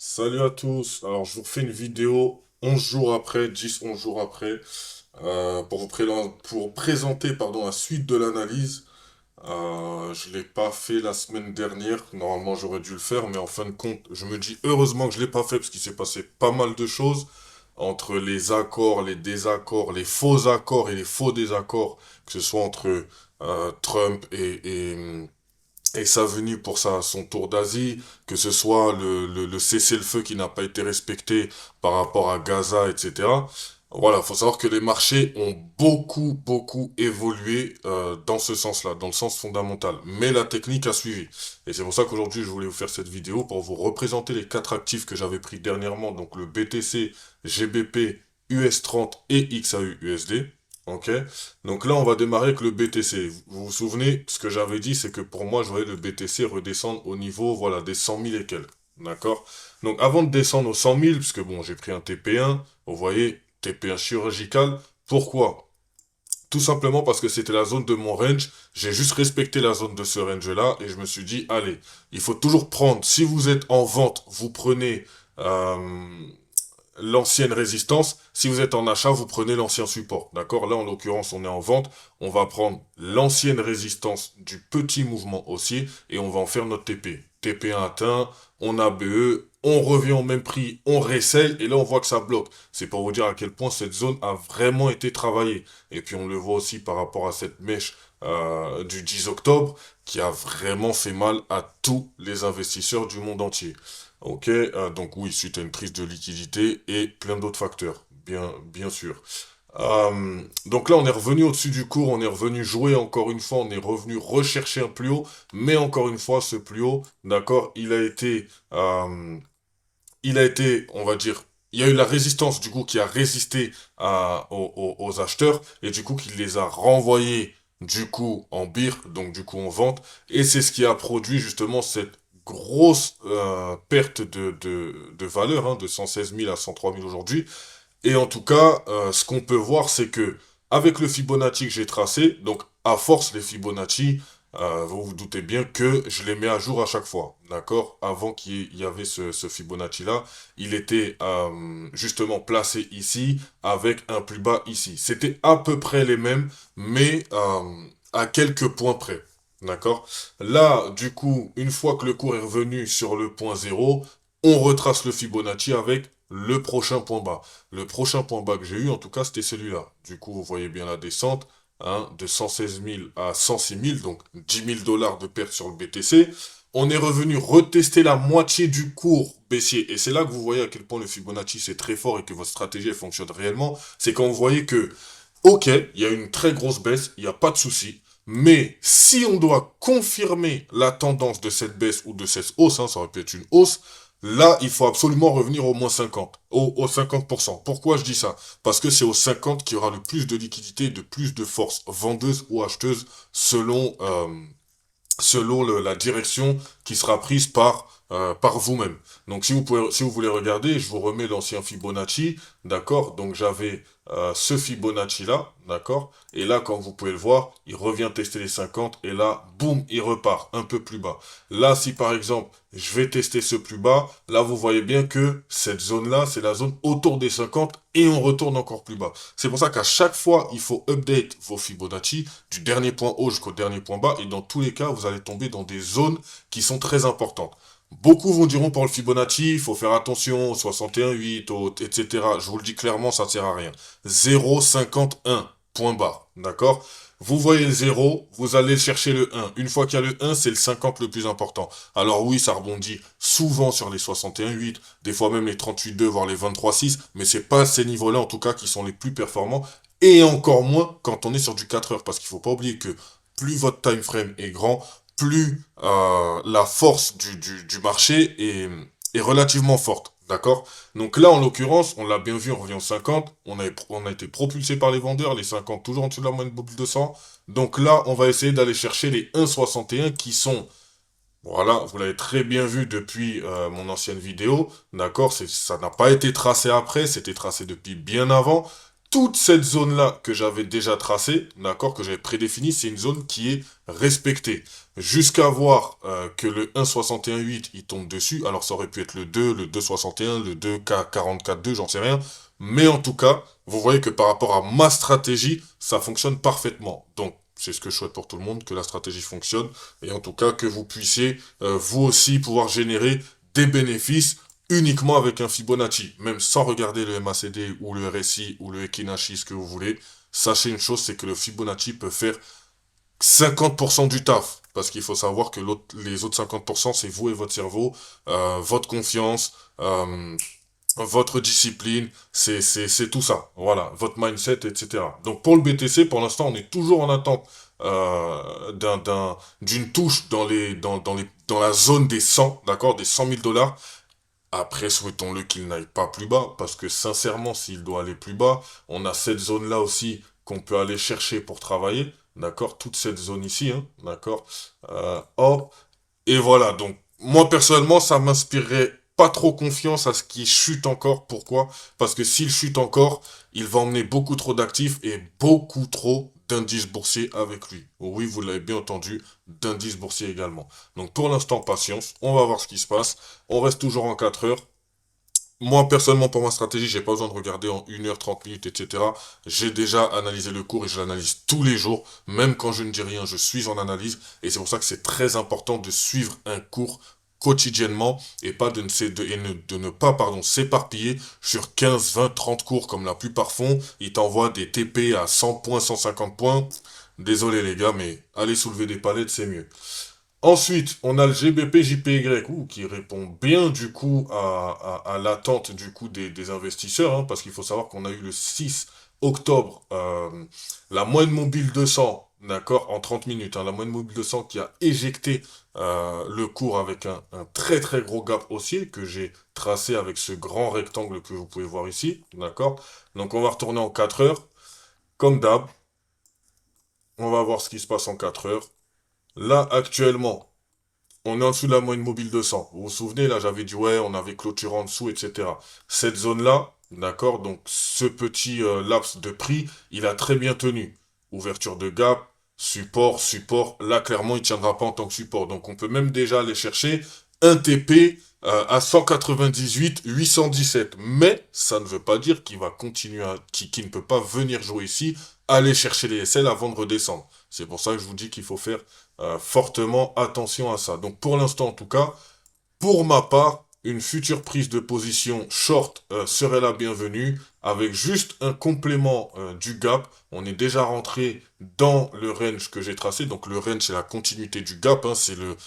Salut à tous. Alors, je vous refais une vidéo 11 jours après, 10-11 jours après, pour présenter la suite de l'analyse. Je l'ai pas fait la semaine dernière. Normalement, j'aurais dû le faire, mais en fin de compte, je me dis heureusement que je l'ai pas fait parce qu'il s'est passé pas mal de choses entre les accords, les désaccords, les faux accords et les faux désaccords, que ce soit entre Trump et sa venue pour son tour d'Asie, que ce soit le cessez-le-feu qui n'a pas été respecté par rapport à Gaza, etc. Voilà, faut savoir que les marchés ont beaucoup évolué dans ce sens-là, dans le sens fondamental. Mais la technique a suivi. Et c'est pour ça qu'aujourd'hui, je voulais vous faire cette vidéo pour vous représenter les quatre actifs que j'avais pris dernièrement, donc le BTC, GBP, US30 et XAU USD. Ok? Donc là, on va démarrer avec le BTC. Vous vous souvenez, ce que j'avais dit, c'est que pour moi, je voyais le BTC redescendre au niveau, voilà, des 100 000 et quelques. D'accord? Donc avant de descendre aux 100 000, puisque bon, j'ai pris un TP1, vous voyez, TP1 chirurgical. Pourquoi? Tout simplement parce que c'était la zone de mon range. J'ai juste respecté la zone de ce range-là et je me suis dit, allez, il faut toujours prendre, si vous êtes en vente, vous prenez l'ancienne résistance. Si vous êtes en achat, vous prenez l'ancien support. D'accord? Là, en l'occurrence, on est en vente. On va prendre l'ancienne résistance du petit mouvement haussier et on va en faire notre TP. TP1 atteint, on a BE, on revient au même prix, on récèle et là, on voit que ça bloque. C'est pour vous dire à quel point cette zone a vraiment été travaillée. Et puis, on le voit aussi par rapport à cette mèche du 10 octobre qui a vraiment fait mal à tous les investisseurs du monde entier. Ok, donc oui, suite à une prise de liquidité et plein d'autres facteurs, bien sûr. Donc là, on est revenu au-dessus du cours, on est revenu jouer encore une fois, on est revenu rechercher un plus haut, mais encore une fois, ce plus haut, d'accord, on va dire, il y a eu la résistance du coup qui a résisté aux acheteurs et du coup qui les a renvoyés du coup en bir, donc du coup en vente, et c'est ce qui a produit justement cette grosse perte de valeur, hein, de 116 000 à 103 000 aujourd'hui. Et en tout cas, ce qu'on peut voir, c'est que avec le Fibonacci que j'ai tracé, donc à force les Fibonacci, vous vous doutez bien que je les mets à jour à chaque fois, d'accord? Avant qu'il y avait ce Fibonacci-là, il était justement placé ici avec un plus bas ici. C'était à peu près les mêmes, mais à quelques points près. D'accord? Là, du coup, une fois que le cours est revenu sur le point zéro, on retrace le Fibonacci avec le prochain point bas. Le prochain point bas que j'ai eu, en tout cas, c'était celui-là. Du coup, vous voyez bien la descente, hein, de 116 000 à 106 000, donc 10 000 dollars de perte sur le BTC. On est revenu retester la moitié du cours baissier. Et c'est là que vous voyez à quel point le Fibonacci c'est très fort et que votre stratégie elle fonctionne réellement. C'est quand vous voyez que, ok, il y a une très grosse baisse, il n'y a pas de souci. Mais si on doit confirmer la tendance de cette baisse ou de cette hausse, hein, ça aurait pu être une hausse, là, il faut absolument revenir au moins 50, au 50%. Pourquoi je dis ça? Parce que c'est au 50 qu'il y aura le plus de liquidité, de plus de force vendeuse ou acheteuse selon, la direction qui sera prise par vous-même. Donc si vous voulez regarder, je vous remets l'ancien Fibonacci, d'accord? Donc j'avais ce Fibonacci-là, d'accord? Et là, comme vous pouvez le voir, il revient tester les 50 et là, boum, il repart un peu plus bas. Là, si par exemple, je vais tester ce plus bas, là, vous voyez bien que cette zone-là, c'est la zone autour des 50 et on retourne encore plus bas. C'est pour ça qu'à chaque fois, il faut update vos Fibonacci du dernier point haut jusqu'au dernier point bas et dans tous les cas, vous allez tomber dans des zones qui sont très importantes. Beaucoup vous diront pour le Fibonacci, il faut faire attention au 61,8, etc. Je vous le dis clairement, ça ne sert à rien. 0,51, point barre, d'accord? Vous voyez le 0, vous allez chercher le 1. Une fois qu'il y a le 1, c'est le 50 le plus important. Alors oui, ça rebondit souvent sur les 61,8, des fois même les 38,2, voire les 23,6, mais c'est pas ces niveaux-là en tout cas qui sont les plus performants, et encore moins quand on est sur du 4 heures, parce qu'il faut pas oublier que plus votre time frame est grand, plus la force du marché est relativement forte. D'accord? Donc là, en l'occurrence, on l'a bien vu, on revient aux 50. On a été propulsé par les vendeurs, les 50 toujours en dessous de la moyenne mobile 200. Donc là, on va essayer d'aller chercher les 1,61 qui sont, voilà, vous l'avez très bien vu depuis mon ancienne vidéo. D'accord? Ça n'a pas été tracé après, c'était tracé depuis bien avant. toute cette zone-là que j'avais déjà tracée, d'accord, que j'avais prédéfinie, c'est une zone qui est respectée. Jusqu'à voir que le 1,61,8, il tombe dessus. Alors ça aurait pu être le 2, le 2,61, le 2K44,2, j'en sais rien. Mais en tout cas, vous voyez que par rapport à ma stratégie, ça fonctionne parfaitement. Donc, c'est ce que je souhaite pour tout le monde, que la stratégie fonctionne. Et en tout cas, que vous puissiez, vous aussi, pouvoir générer des bénéfices uniquement avec un Fibonacci, même sans regarder le MACD ou le RSI ou le Ekinashi, ce que vous voulez. Sachez une chose, c'est que le Fibonacci peut faire 50% du taf. Parce qu'il faut savoir que les autres 50%, c'est vous et votre cerveau, votre confiance, votre discipline, c'est tout ça. Voilà, votre mindset, etc. Donc pour le BTC, pour l'instant, on est toujours en attente d'une touche dans la zone des 100, d'accord, des 100 000 $. Après, souhaitons-le qu'il n'aille pas plus bas, parce que sincèrement, s'il doit aller plus bas, on a cette zone-là aussi qu'on peut aller chercher pour travailler, d'accord? Toute cette zone ici, hein, d'accord? Hop, et voilà, donc, moi personnellement, ça m'inspirerait pas trop confiance à ce qu'il chute encore. Pourquoi? Parce que s'il chute encore, il va emmener beaucoup trop d'actifs et beaucoup trop d'indices boursiers avec lui. Oui, vous l'avez bien entendu, d'indices boursiers également. Donc pour l'instant, patience, on va voir ce qui se passe. On reste toujours en 4 heures. Moi, personnellement, pour ma stratégie, j'ai pas besoin de regarder en 1 heure, 30 minutes, etc. J'ai déjà analysé le cours et je l'analyse tous les jours. Même quand je ne dis rien, je suis en analyse. Et c'est pour ça que c'est très important de suivre un cours quotidiennement et pas de ne pas, pardon, s'éparpiller sur 15, 20, 30 cours comme la plupart font. Ils t'envoient des TP à 100 points, 150 points. Désolé les gars, mais aller soulever des palettes, c'est mieux. Ensuite, on a le GBP JPY qui répond bien du coup à l'attente du coup des investisseurs, hein, parce qu'il faut savoir qu'on a eu le 6 octobre la moyenne mobile 200, d'accord, en 30 minutes, hein, la moyenne mobile 200 qui a éjecté le cours avec un très très gros gap haussier que j'ai tracé avec ce grand rectangle que vous pouvez voir ici, d'accord. Donc on va retourner en 4 heures, comme d'hab, on va voir ce qui se passe en 4 heures. Là, actuellement, on est en dessous de la moyenne mobile 200. Vous vous souvenez, là, j'avais dit, ouais, on avait clôture en dessous, etc. Cette zone-là, d'accord, donc ce petit laps de prix, il a très bien tenu. Ouverture de gap, support, support. Là, clairement, il tiendra pas en tant que support. Donc, on peut même déjà aller chercher un TP à 198, 817. Mais ça ne veut pas dire qu'il va continuer qu'il ne peut pas venir jouer ici, aller chercher les SL avant de redescendre. C'est pour ça que je vous dis qu'il faut faire fortement attention à ça. Donc pour l'instant en tout cas, pour ma part, une future prise de position short serait la bienvenue avec juste un complément du gap. On est déjà rentré dans le range que j'ai tracé. Donc le range c'est la continuité du gap, hein, c'est le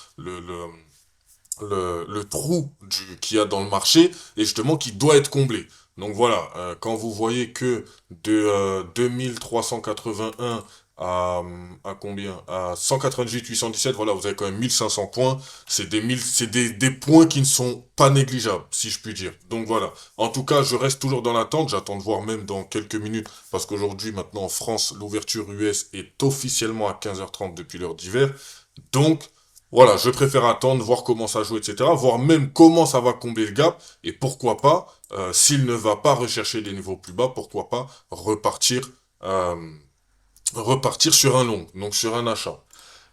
trou qu'il y a dans le marché et justement qui doit être comblé. Donc voilà, quand vous voyez que de 2381 à combien? À 198, 817, voilà, vous avez quand même 1500 points. C'est des points qui ne sont pas négligeables, si je puis dire. Donc voilà. En tout cas, je reste toujours dans l'attente. J'attends de voir même dans quelques minutes, parce qu'aujourd'hui, maintenant, en France, l'ouverture US est officiellement à 15h30 depuis l'heure d'hiver. Donc, voilà, je préfère attendre, voir comment ça joue, etc. Voir même comment ça va combler le gap. Et pourquoi pas, s'il ne va pas rechercher des niveaux plus bas, pourquoi pas euh, repartir sur un long, donc sur un achat.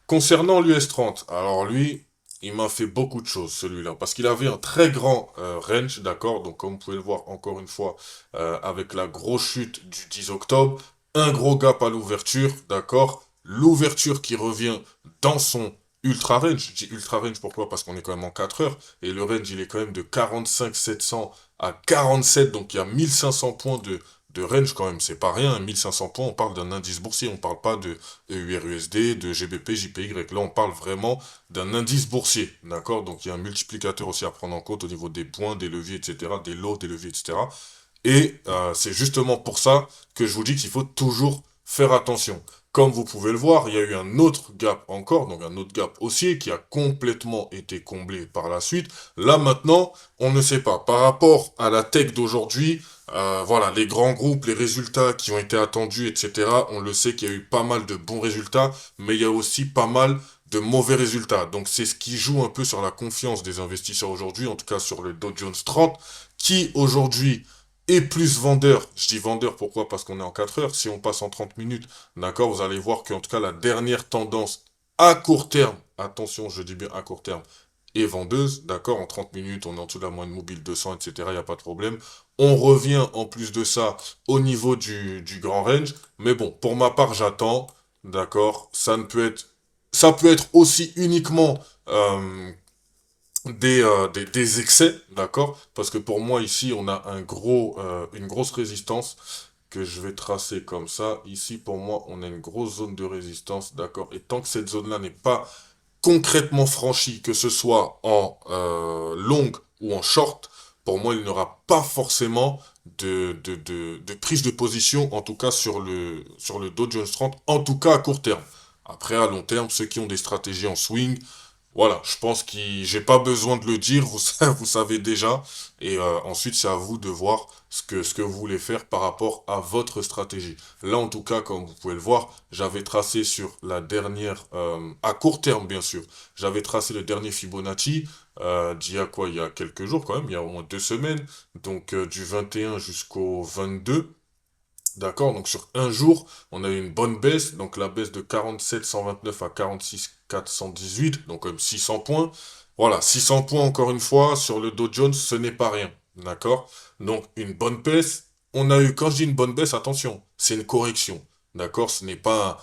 Concernant l'US30, alors lui, il m'a fait beaucoup de choses celui-là, parce qu'il avait un très grand range, d'accord, donc comme vous pouvez le voir encore une fois, avec la grosse chute du 10 octobre, un gros gap à l'ouverture, d'accord, l'ouverture qui revient dans son ultra range, je dis ultra range pourquoi? Parce qu'on est quand même en 4 heures, et le range il est quand même de 45 700 à 47, donc il y a 1500 points de range quand même, c'est pas rien, 1500 points, on parle d'un indice boursier, on parle pas de EURUSD, de GBP, JPY, là on parle vraiment d'un indice boursier, d'accord? Donc il y a un multiplicateur aussi à prendre en compte au niveau des points, des leviers, etc., des lots, des leviers, etc. Et c'est justement pour ça que je vous dis qu'il faut toujours faire attention. Comme vous pouvez le voir, il y a eu un autre gap encore, donc un autre gap haussier qui a complètement été comblé par la suite. Là maintenant, on ne sait pas. Par rapport à la tech d'aujourd'hui, voilà, les grands groupes, les résultats qui ont été attendus, etc. On le sait qu'il y a eu pas mal de bons résultats, mais il y a aussi pas mal de mauvais résultats. Donc c'est ce qui joue un peu sur la confiance des investisseurs aujourd'hui, en tout cas sur le Dow Jones 30, qui aujourd'hui et plus vendeur. Je dis vendeur, pourquoi? Parce qu'on est en 4 heures. Si on passe en 30 minutes, d'accord, vous allez voir qu'en tout cas, la dernière tendance à court terme, attention, je dis bien à court terme, est vendeuse, d'accord, en 30 minutes, on est en dessous de la moyenne mobile 200, etc., il n'y a pas de problème. On revient en plus de ça au niveau du grand range, mais bon, pour ma part, j'attends, d'accord, ça peut être aussi uniquement des excès, d'accord? Parce que pour moi, ici, on a une grosse résistance que je vais tracer comme ça. Ici, pour moi, on a une grosse zone de résistance, d'accord? Et tant que cette zone-là n'est pas concrètement franchie, que ce soit en longue ou en short, pour moi, il n'y aura pas forcément de prise de position, en tout cas sur le Dow Jones 30, en tout cas à court terme. Après, à long terme, ceux qui ont des stratégies en swing, voilà, je pense que j'ai pas besoin de le dire, vous savez déjà. Et ensuite, c'est à vous de voir ce que vous voulez faire par rapport à votre stratégie. Là, en tout cas, comme vous pouvez le voir, j'avais tracé sur la dernière, à court terme, bien sûr, j'avais tracé le dernier Fibonacci, d'il y a quoi, il y a quelques jours quand même, il y a au moins 2 semaines, donc du 21 jusqu'au 22. D'accord, donc sur un jour, on a eu une bonne baisse, donc la baisse de 47,129 à 46,418, donc comme 600 points. Voilà, 600 points encore une fois, sur le Dow Jones, ce n'est pas rien. D'accord? Donc une bonne baisse, on a eu, quand je dis une bonne baisse, attention, c'est une correction. D'accord? Ce n'est pas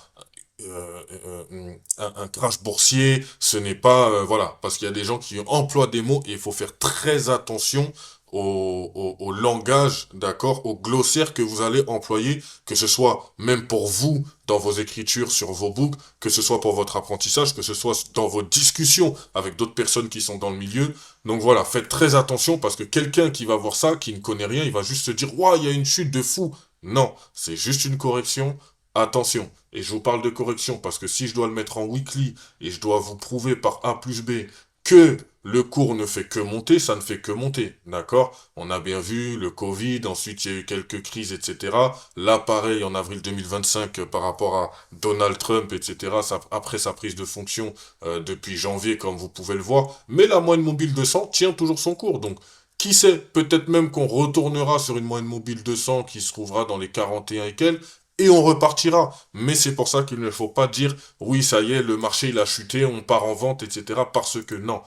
un crash boursier, ce n'est pas, voilà, parce qu'il y a des gens qui emploient des mots et il faut faire très attention au langage, d'accord, au glossaire que vous allez employer, que ce soit même pour vous dans vos écritures sur vos books, que ce soit pour votre apprentissage, que ce soit dans vos discussions avec d'autres personnes qui sont dans le milieu. Donc voilà, faites très attention parce que quelqu'un qui va voir ça, qui ne connaît rien, il va juste se dire, waouh, il y a une chute de fou. Non, c'est juste une correction. Attention, et je vous parle de correction parce que si je dois le mettre en weekly et je dois vous prouver par A plus B que le cours ne fait que monter, ça ne fait que monter, d'accord? On a bien vu le Covid, ensuite il y a eu quelques crises, etc. Là, pareil, en avril 2025, par rapport à Donald Trump, etc., après sa prise de fonction depuis janvier, comme vous pouvez le voir, mais la moyenne mobile 200 tient toujours son cours, donc qui sait, peut-être même qu'on retournera sur une moyenne mobile 200 qui se trouvera dans les 41 et quelques, et on repartira. Mais c'est pour ça qu'il ne faut pas dire, oui, ça y est, le marché il a chuté, on part en vente, etc. Parce que non.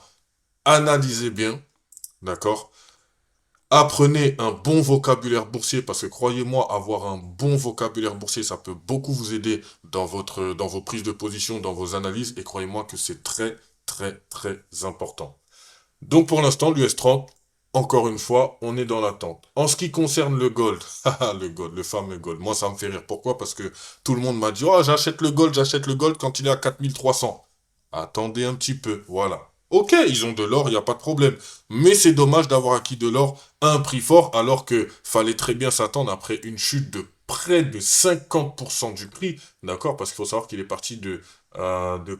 Analysez bien, d'accord? Apprenez un bon vocabulaire boursier parce que croyez-moi, avoir un bon vocabulaire boursier, ça peut beaucoup vous aider dans vos prises de position, dans vos analyses et croyez-moi que c'est très, très, très important. Donc pour l'instant, l'US 30, encore une fois, on est dans l'attente. En ce qui concerne le gold, haha, le gold, le fameux gold, moi ça me fait rire. Pourquoi? Parce que tout le monde m'a dit, oh j'achète le gold quand il est à 4300. Attendez un petit peu, voilà. Ok, ils ont de l'or, il n'y a pas de problème. Mais c'est dommage d'avoir acquis de l'or à un prix fort alors que fallait très bien s'attendre après une chute de près de 50% du prix. D'accord? Parce qu'il faut savoir qu'il est parti de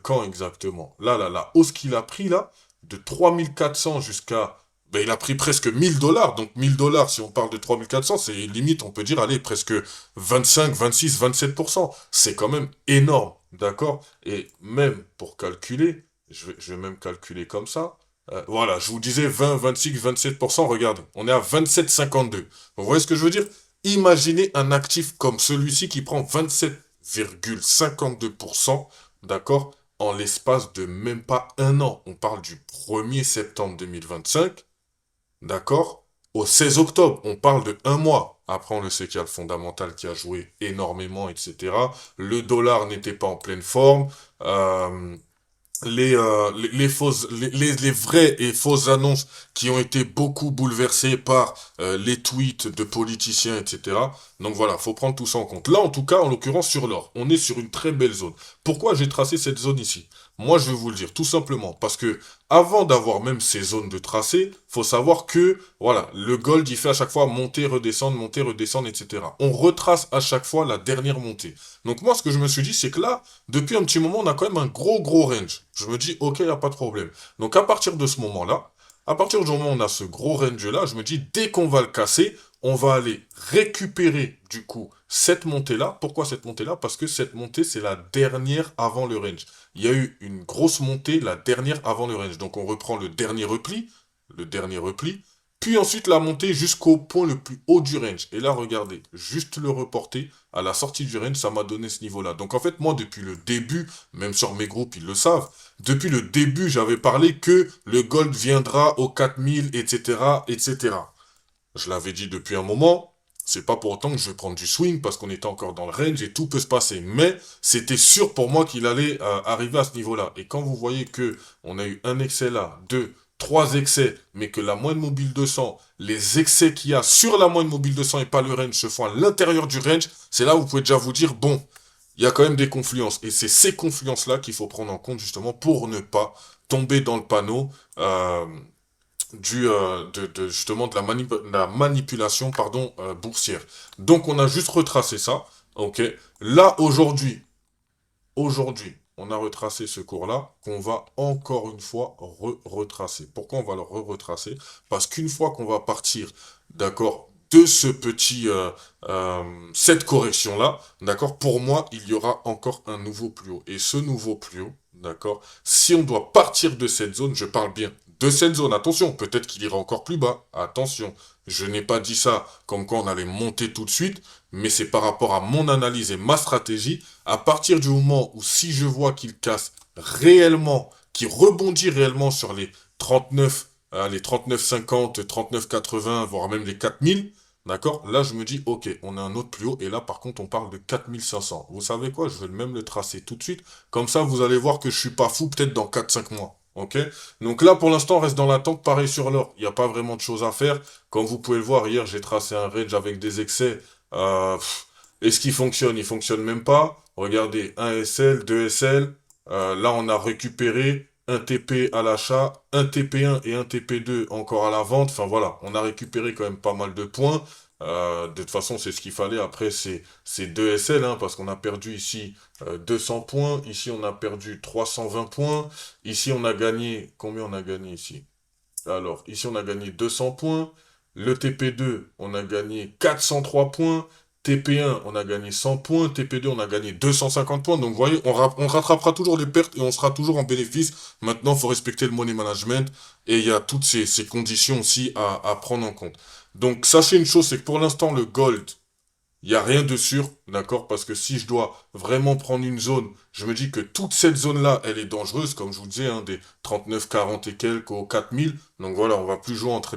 quand exactement? La hausse qu'il a pris là, de 3400 jusqu'à... Ben, il a pris presque 1000 $. Donc 1000 $, si on parle de 3400, c'est limite, on peut dire, allez, presque 25, 26, 27%. C'est quand même énorme. D'accord? Et même pour calculer, je vais même calculer comme ça. Voilà, je vous disais 20, 26, 27%. Regardez, on est à 27,52. Vous voyez ce que je veux dire? Imaginez un actif comme celui-ci qui prend 27,52%, d'accord, en l'espace de même pas un an. On parle du 1er septembre 2025, d'accord, au 16 octobre. On parle de un mois. Après, on le sait qu'il y a le fondamental qui a joué énormément, etc. Le dollar n'était pas en pleine forme. Euh, les vraies et fausses annonces qui ont été beaucoup bouleversées par les tweets de politiciens, etc. Donc voilà, faut prendre tout ça en compte. Là, en tout cas, en l'occurrence, sur l'or, on est sur une très belle zone. Pourquoi j'ai tracé cette zone ici? Moi, je vais vous le dire, tout simplement, parce que avant d'avoir même ces zones de tracé, faut savoir que, voilà, le gold, il fait à chaque fois monter, redescendre, etc. On retrace à chaque fois la dernière montée. Donc moi, ce que je me suis dit, c'est que là, depuis un petit moment, on a quand même un gros range. Je me dis, ok, il n'y a pas de problème. Donc à partir de ce moment-là, à partir du moment où on a ce gros range-là, je me dis, dès qu'on va le casser, on va aller récupérer, du coup, cette montée-là. Pourquoi cette montée-là? Parce que cette montée, c'est la dernière avant le range. Il y a eu une grosse montée, la dernière avant le range. Donc on reprend le dernier repli, puis ensuite la montée jusqu'au point le plus haut du range. Et là, regardez, juste le reporter à la sortie du range, ça m'a donné ce niveau-là. Donc en fait, moi, depuis le début, même sur mes groupes, ils le savent, depuis le début, j'avais parlé que le gold viendra aux 4000, etc., etc. Je l'avais dit depuis un moment, c'est pas pour autant que je vais prendre du swing parce qu'on était encore dans le range et tout peut se passer. Mais c'était sûr pour moi qu'il allait arriver à ce niveau-là. Et quand vous voyez que on a eu un excès là, deux, trois excès, mais que la moyenne mobile 200, les excès qu'il y a sur la moyenne mobile 200 et pas le range se font à l'intérieur du range, c'est là où vous pouvez déjà vous dire, bon, il y a quand même des confluences. Et c'est ces confluences-là qu'il faut prendre en compte justement pour ne pas tomber dans le panneau justement de la manipulation boursière. Donc on a juste retracé ça, ok. Là aujourd'hui, on a retracé ce cours-là qu'on va encore une fois retracer. Pourquoi on va le retracer? Parce qu'une fois qu'on va partir, d'accord, de ce petit cette correction-là, d'accord, pour moi, il y aura encore un nouveau plus haut. Et ce nouveau plus haut, d'accord, si on doit partir de cette zone, je parle bien de cette zone, attention, peut-être qu'il ira encore plus bas, attention, je n'ai pas dit ça comme quoi on allait monter tout de suite, mais c'est par rapport à mon analyse et ma stratégie, à partir du moment où si je vois qu'il casse réellement, qu'il rebondit réellement sur les 39, les 39,50, 39,80, voire même les 4000, d'accord? Là, je me dis, ok, on a un autre plus haut, et là, par contre, on parle de 4500. Vous savez quoi? Je vais même le tracer tout de suite, comme ça, vous allez voir que je suis pas fou, peut-être dans 4-5 mois. Ok? Donc là, pour l'instant, on reste dans l'attente. Pareil sur l'or. Il n'y a pas vraiment de choses à faire. Comme vous pouvez le voir, hier, j'ai tracé un range avec des excès. Est-ce qu'il fonctionne? Il fonctionne même pas. Regardez, 1 SL, 2 SL. Là, on a récupéré un TP à l'achat, un TP1 et un TP2 encore à la vente. Enfin voilà, on a récupéré quand même pas mal de points. De toute façon, c'est ce qu'il fallait. Après, c'est 2 SL, hein, parce qu'on a perdu ici 200 points. Ici, on a perdu 320 points. Ici, on a gagné... Combien on a gagné ici? Alors, ici, on a gagné 200 points. Le TP2, on a gagné 403 points. TP1, on a gagné 100 points. TP2, on a gagné 250 points. Donc, vous voyez, on rattrapera toujours les pertes et on sera toujours en bénéfice. Maintenant, il faut respecter le money management. Et il y a toutes ces conditions aussi à prendre en compte. Donc, sachez une chose, c'est que pour l'instant, le gold, il n'y a rien de sûr, d'accord? Parce que si je dois vraiment prendre une zone, je me dis que toute cette zone-là, elle est dangereuse, comme je vous disais, hein, des 39, 40 et quelques aux 4000. Donc voilà, on va plus jouer entre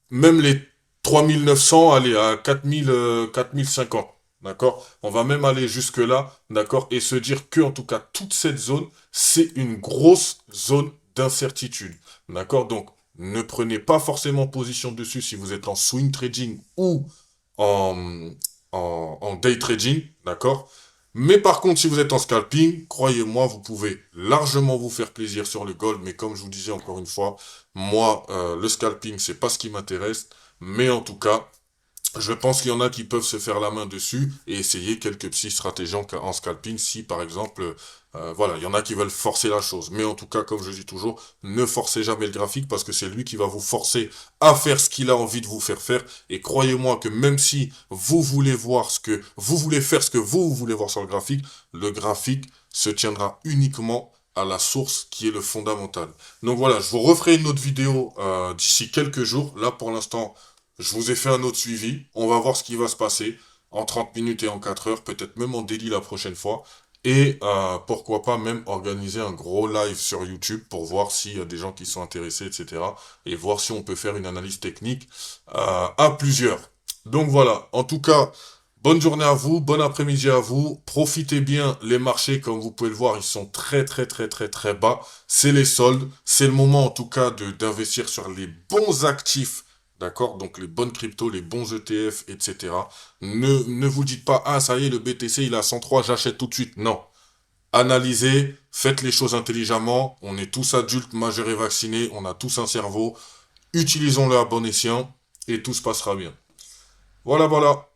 même les 3900, aller à 4000, 4050. D'accord? On va même aller jusque là, d'accord? Et se dire que, en tout cas, toute cette zone, c'est une grosse zone d'incertitude. D'accord? Donc, ne prenez pas forcément position dessus si vous êtes en swing trading ou en, en day trading, d'accord? Mais par contre, si vous êtes en scalping, croyez-moi, vous pouvez largement vous faire plaisir sur le gold. Mais comme je vous disais encore une fois, moi, le scalping, c'est pas ce qui m'intéresse. Mais en tout cas, je pense qu'il y en a qui peuvent se faire la main dessus et essayer quelques petits stratégies en scalping si, par exemple, voilà, il y en a qui veulent forcer la chose. Mais en tout cas, comme je dis toujours, ne forcez jamais le graphique parce que c'est lui qui va vous forcer à faire ce qu'il a envie de vous faire faire. Et croyez-moi que même si vous voulez voir ce que vous voulez faire, ce que vous voulez voir sur le graphique se tiendra uniquement à la source qui est le fondamental. Donc voilà, je vous referai une autre vidéo d'ici quelques jours. Là, pour l'instant, je vous ai fait un autre suivi. On va voir ce qui va se passer en 30 minutes et en 4 heures, peut-être même en daily la prochaine fois. Et pourquoi pas même organiser un gros live sur YouTube pour voir s'il y a des gens qui sont intéressés, etc. Et voir si on peut faire une analyse technique à plusieurs. Donc voilà, en tout cas, bonne journée à vous, bon après-midi à vous. Profitez bien, les marchés, comme vous pouvez le voir, ils sont très très très très très bas. C'est les soldes. C'est le moment en tout cas d'investir sur les bons actifs. D'accord? Donc les bonnes cryptos, les bons ETF, etc. Ne vous dites pas, ah ça y est, le BTC il est à 103, j'achète tout de suite. Non. Analysez, faites les choses intelligemment. On est tous adultes, majeurs et vaccinés. On a tous un cerveau. Utilisons-le à bon escient et tout se passera bien. Voilà, voilà.